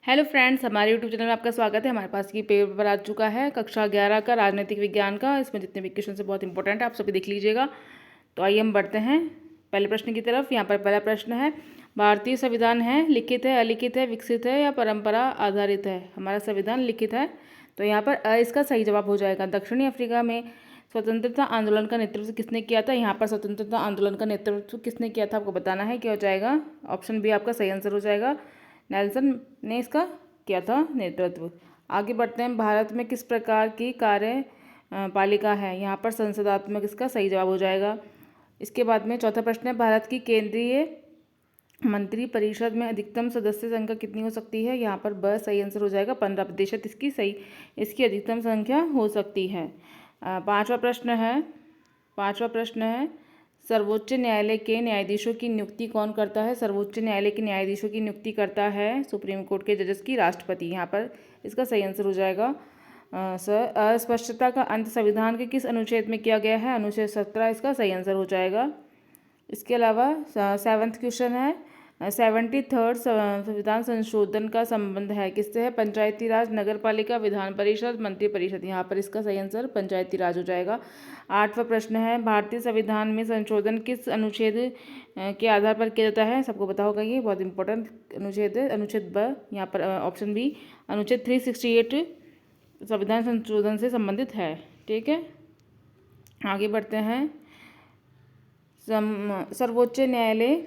Hello friends, हमारे YouTube channel में आपका स्वागत है। हमारे पास ये पेपर आ चुका है कक्षा 11 का राजनीतिक विज्ञान का। इसमें जितने भी क्वेश्चन है बहुत इंपॉर्टेंट है, आप सभी देख लीजिएगा। तो आइए हम बढ़ते हैं पहले प्रश्न की तरफ। यहाँ पर पहला प्रश्न है, भारतीय संविधान है लिखित है, अलिखित है, विकसित है या परंपरा आधारित है? हमारा संविधान लिखित है, तो यहाँ पर इसका सही जवाब हो जाएगा। दक्षिणी अफ्रीका में स्वतंत्रता आंदोलन का नेतृत्व किसने किया था? यहाँ पर स्वतंत्रता आंदोलन का नेतृत्व किसने किया था आपको बताना है। क्या हो जाएगा? ऑप्शन बी आपका सही आंसर हो जाएगा, नेल्सन ने इसका किया था नेतृत्व। आगे बढ़ते हैं, भारत में किस प्रकार की कार्य पालिका है? यहाँ पर संसदात्मक इसका सही जवाब हो जाएगा। इसके बाद में चौथा प्रश्न है, भारत की केंद्रीय मंत्री परिषद में अधिकतम सदस्य संख्या कितनी हो सकती है? यहाँ पर ब सही आंसर हो जाएगा, 15% इसकी अधिकतम संख्या हो सकती है। पांचवा प्रश्न है, सर्वोच्च न्यायालय के न्यायाधीशों की नियुक्ति कौन करता है? सर्वोच्च न्यायालय के न्यायाधीशों की नियुक्ति करता है सुप्रीम कोर्ट के जजेस की राष्ट्रपति। यहाँ पर इसका सही आंसर हो जाएगा सर। अस्पष्टता का अंत संविधान के किस अनुच्छेद में किया गया है? अनुच्छेद 17 इसका सही आंसर हो जाएगा। इसके अलावा 7वां क्वेश्चन है, 73rd संविधान संशोधन का संबंध है किससे है? पंचायती राज, नगर पालिका, विधान परिषद, मंत्री परिषद। यहाँ पर इसका सही आंसर पंचायती राज हो जाएगा। 8वां प्रश्न है, भारतीय संविधान में संशोधन किस अनुच्छेद के आधार पर किया जाता है? सबको पता होगा, ये बहुत इंपॉर्टेंट अनुच्छेद है, अनुच्छेद ब। यहाँ पर ऑप्शन बी अनुच्छेद 368 संविधान संशोधन से संबंधित है। ठीक है, आगे बढ़ते हैं। सर्वोच्च न्यायालय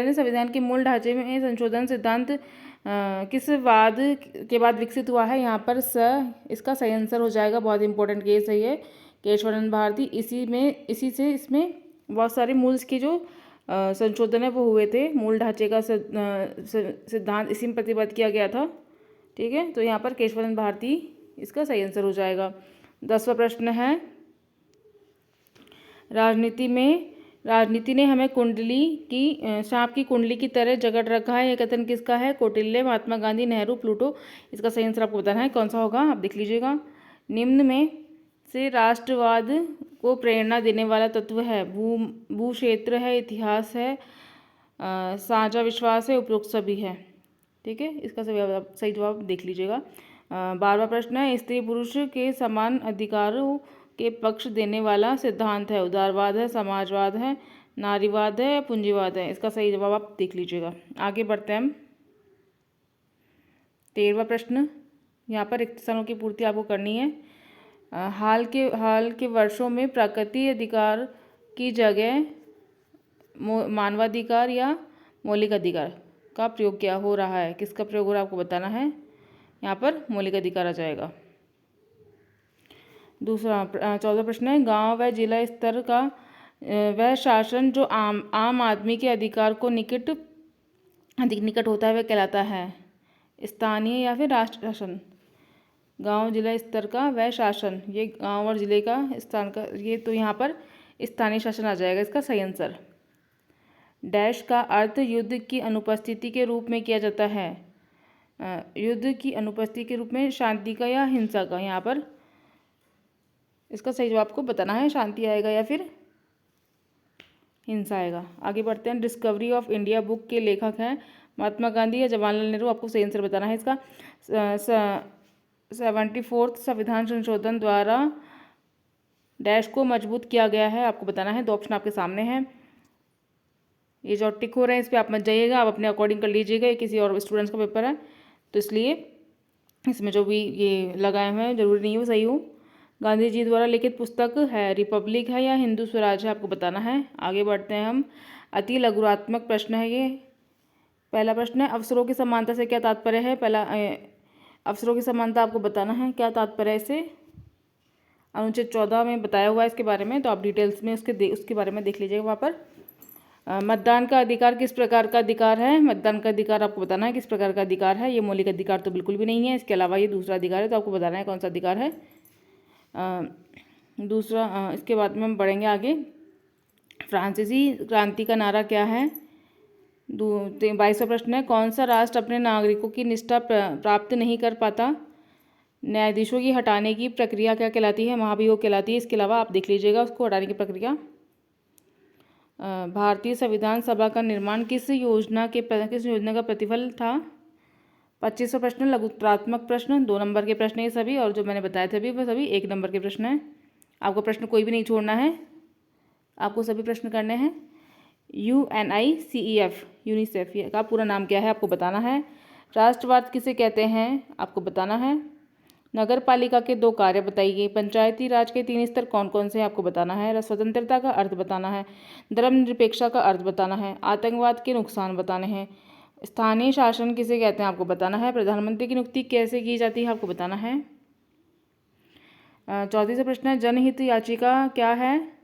ने संविधान के मूल ढांचे में संशोधन सिद्धांत किस वाद के बाद विकसित हुआ है? यहाँ पर इसका सही आंसर हो जाएगा। बहुत इंपॉर्टेंट केस है ये, केशवानंद भारती। इसी से इसमें बहुत सारे मूल्स के जो संशोधन है वो हुए थे। मूल ढांचे का सिद्धांत इसी में प्रतिबद्ध किया गया था। ठीक है, तो यहाँ पर केशवानंद भारती इसका सही आंसर हो जाएगा। 10वां प्रश्न है, राजनीति ने हमें सांप की कुंडली की तरह जकड़ रखा है, यह कथन किसका है? कौटिल्य, महात्मा गांधी, नेहरू, प्लूटो। इसका सही आंसर आपको बताना है, कौन सा होगा आप देख लीजिएगा। निम्न में से राष्ट्रवाद को प्रेरणा देने वाला तत्व है? भू क्षेत्र है, इतिहास है, साझा विश्वास है, उपरोक्त सभी है। ठीक है, इसका सही जवाब देख लीजिएगा। 12वां प्रश्न है, स्त्री पुरुष के समान अधिकारों के पक्ष देने वाला सिद्धांत है? उदारवाद है, समाजवाद है, नारीवाद है या पूंजीवाद है? इसका सही जवाब आप देख लीजिएगा। आगे बढ़ते हैं हम 13वां प्रश्न। यहाँ पर रिक्त स्थानों की पूर्ति आपको करनी है। हाल के वर्षों में प्राकृतिक अधिकार की जगह मानवाधिकार या मौलिक अधिकार का प्रयोग क्या हो रहा है? किसका प्रयोग हो रहा है आपको बताना है। यहाँ पर मौलिक अधिकार आ जाएगा। 14वां प्रश्न है, गांव व जिला स्तर का वह शासन जो आम आदमी के अधिकार को अधिक निकट होता है वह कहलाता है? स्थानीय या फिर राष्ट्र शासन? गांव जिला स्तर का वह शासन, ये गांव और जिले का स्थान का, ये तो यहाँ पर स्थानीय शासन आ जाएगा इसका सही आंसर। डैश का अर्थ युद्ध की अनुपस्थिति के रूप में किया जाता है? युद्ध की अनुपस्थिति के रूप में शांति का या हिंसा का? यहाँ पर इसका सही जवाब आपको बताना है, शांति आएगा या फिर हिंसा आएगा। आगे बढ़ते हैं, डिस्कवरी ऑफ इंडिया बुक के लेखक हैं महात्मा गांधी या जवाहरलाल नेहरू? आपको सही आंसर बताना है इसका। 74th संविधान संशोधन द्वारा डैश को मजबूत किया गया है? आपको बताना है। 2 ऑप्शन आपके सामने हैं, ये जो टिक हो रहे हैं इस पर आप मत जाइएगा, आप अपने अकॉर्डिंग कर लीजिएगा। ये किसी और स्टूडेंट्स का पेपर है तो इसलिए इसमें जो भी ये लगाए हुए हैं जरूरी नहीं हो सही हो। गांधी जी द्वारा लिखित पुस्तक है रिपब्लिक है या हिंदू स्वराज है? आपको बताना है। आगे बढ़ते हैं हम, अति लघुरात्मक प्रश्न है ये। पहला प्रश्न है, अवसरों की समानता से क्या तात्पर्य है? अवसरों की समानता आपको बताना है, क्या तात्पर्य है इससे? अनुच्छेद 14 में बताया हुआ है इसके बारे में, तो आप डिटेल्स में उसके बारे में देख लीजिएगा वहाँ पर। मतदान का अधिकार किस प्रकार का अधिकार है? मतदान का अधिकार आपको बताना है किस प्रकार का अधिकार है। ये मौलिक अधिकार तो बिल्कुल भी नहीं है, इसके अलावा ये दूसरा अधिकार है, तो आपको बताना है कौन सा अधिकार है। इसके बाद में हम बढ़ेंगे आगे। फ्रांसीसी क्रांति का नारा क्या है? 22वां प्रश्न है, कौन सा राष्ट्र अपने नागरिकों की निष्ठा प्राप्त नहीं कर पाता? न्यायाधीशों की हटाने की प्रक्रिया क्या कहलाती है? महाभियोग कहलाती है। इसके अलावा आप देख लीजिएगा उसको हटाने की प्रक्रिया। भारतीय संविधान सभा का निर्माण किस योजना का प्रतिफल था। 2500 प्रश्न लघुत्रात्मक प्रश्न, 2 नंबर के प्रश्न ये सभी, और जो मैंने बताए थे अभी वो सभी 1 नंबर के प्रश्न हैं। आपको प्रश्न कोई भी नहीं छोड़ना है, आपको सभी प्रश्न करने हैं। UNICEF यूनिसेफ का पूरा नाम क्या है आपको बताना है। राष्ट्रवाद किसे कहते हैं आपको बताना है। नगर पालिका के 2 कार्य बताइए। पंचायती राज के 3 स्तर कौन कौन से हैं आपको बताना है। स्वतंत्रता का अर्थ बताना है। धर्मनिरपेक्षता का अर्थ बताना है। आतंकवाद के नुकसान बताने हैं। स्थानीय शासन किसे कहते हैं आपको बताना है। प्रधानमंत्री की नियुक्ति कैसे की जाती है आपको बताना है। 34वां प्रश्न है, जनहित याचिका क्या है।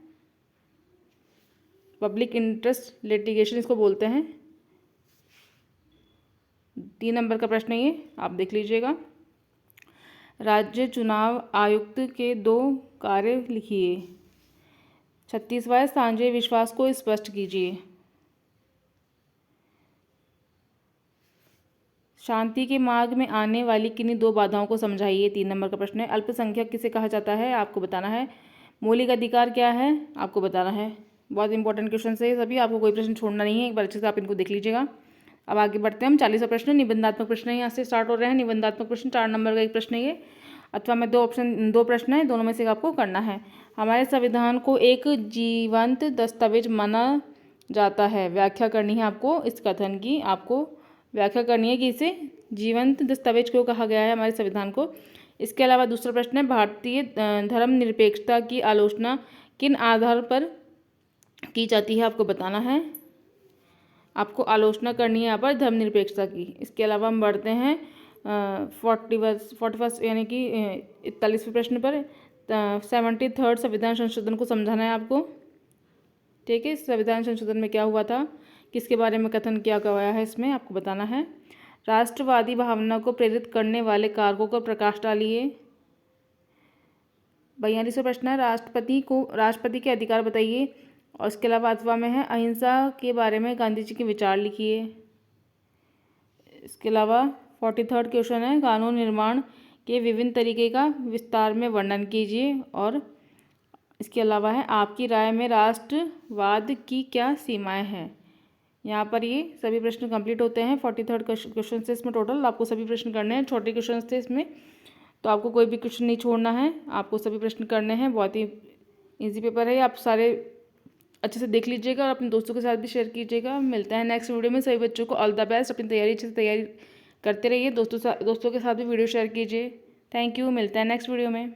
पब्लिक इंटरेस्ट लिटिगेशन इसको बोलते हैं। 3 नंबर का प्रश्न ये आप देख लीजिएगा। राज्य चुनाव आयुक्त के 2 कार्य लिखिए। 36वां, साझे विश्वास को स्पष्ट कीजिए। शांति के मार्ग में आने वाली किन्हीं 2 बाधाओं को समझाइए। 3 नंबर का प्रश्न है। अल्पसंख्यक किसे कहा जाता है आपको बताना है। मौलिक अधिकार क्या है आपको बताना है। बहुत इंपॉर्टेंट क्वेश्चन है सभी, आपको कोई प्रश्न छोड़ना नहीं है, एक बार अच्छे से आप इनको देख लीजिएगा। अब आगे बढ़ते हैं हम। 40वां प्रश्न निबंधात्मक प्रश्न यहाँ से स्टार्ट हो रहे हैं। निबंधात्मक प्रश्न 4 नंबर का एक प्रश्न है ये, अथवा में 2 प्रश्न है, दोनों में से आपको करना है। हमारे संविधान को एक जीवंत दस्तावेज माना जाता है। व्याख्या करनी है आपको इस कथन की, आपको व्याख्या करनी है कि इसे जीवंत दस्तावेज क्यों कहा गया है हमारे संविधान को। इसके अलावा दूसरा प्रश्न है, भारतीय धर्मनिरपेक्षता की आलोचना किन आधार पर की जाती है आपको बताना है। आपको आलोचना करनी है यहाँ पर धर्मनिरपेक्षता की। इसके अलावा हम बढ़ते हैं 41 यानी कि 41वें प्रश्न पर। 73rd संविधान संशोधन को समझाना है आपको। ठीक है, संविधान संशोधन में क्या हुआ था, किसके बारे में कथन किया गया है, इसमें आपको बताना है। राष्ट्रवादी भावना को प्रेरित करने वाले कारकों पर प्रकाश डालिए। 42वां प्रश्न है, राष्ट्रपति के अधिकार बताइए। और इसके अलावा अथवा में है, अहिंसा के बारे में गांधी जी के विचार लिखिए। इसके अलावा 43rd क्वेश्चन है, कानून निर्माण के विभिन्न तरीके का विस्तार में वर्णन कीजिए। और इसके अलावा है, आपकी राय में राष्ट्रवाद की क्या सीमाएं हैं। यहाँ पर ये सभी प्रश्न कंप्लीट होते हैं। 43rd क्वेश्चन से इसमें टोटल आपको सभी प्रश्न करने हैं। छोटे क्वेश्चन थे इसमें, तो आपको कोई भी क्वेश्चन नहीं छोड़ना है, आपको सभी प्रश्न करने हैं। बहुत ही ईजी पेपर है, आप सारे अच्छे से देख लीजिएगा और अपने दोस्तों के साथ भी शेयर कीजिएगा। मिलता है नेक्स्ट वीडियो में। सभी बच्चों को ऑल द बेस्ट। अपनी तैयारी अच्छे से तैयारी करते रहिए, दोस्तों के साथ भी वीडियो शेयर कीजिए। थैंक यू, मिलता है नेक्स्ट वीडियो में।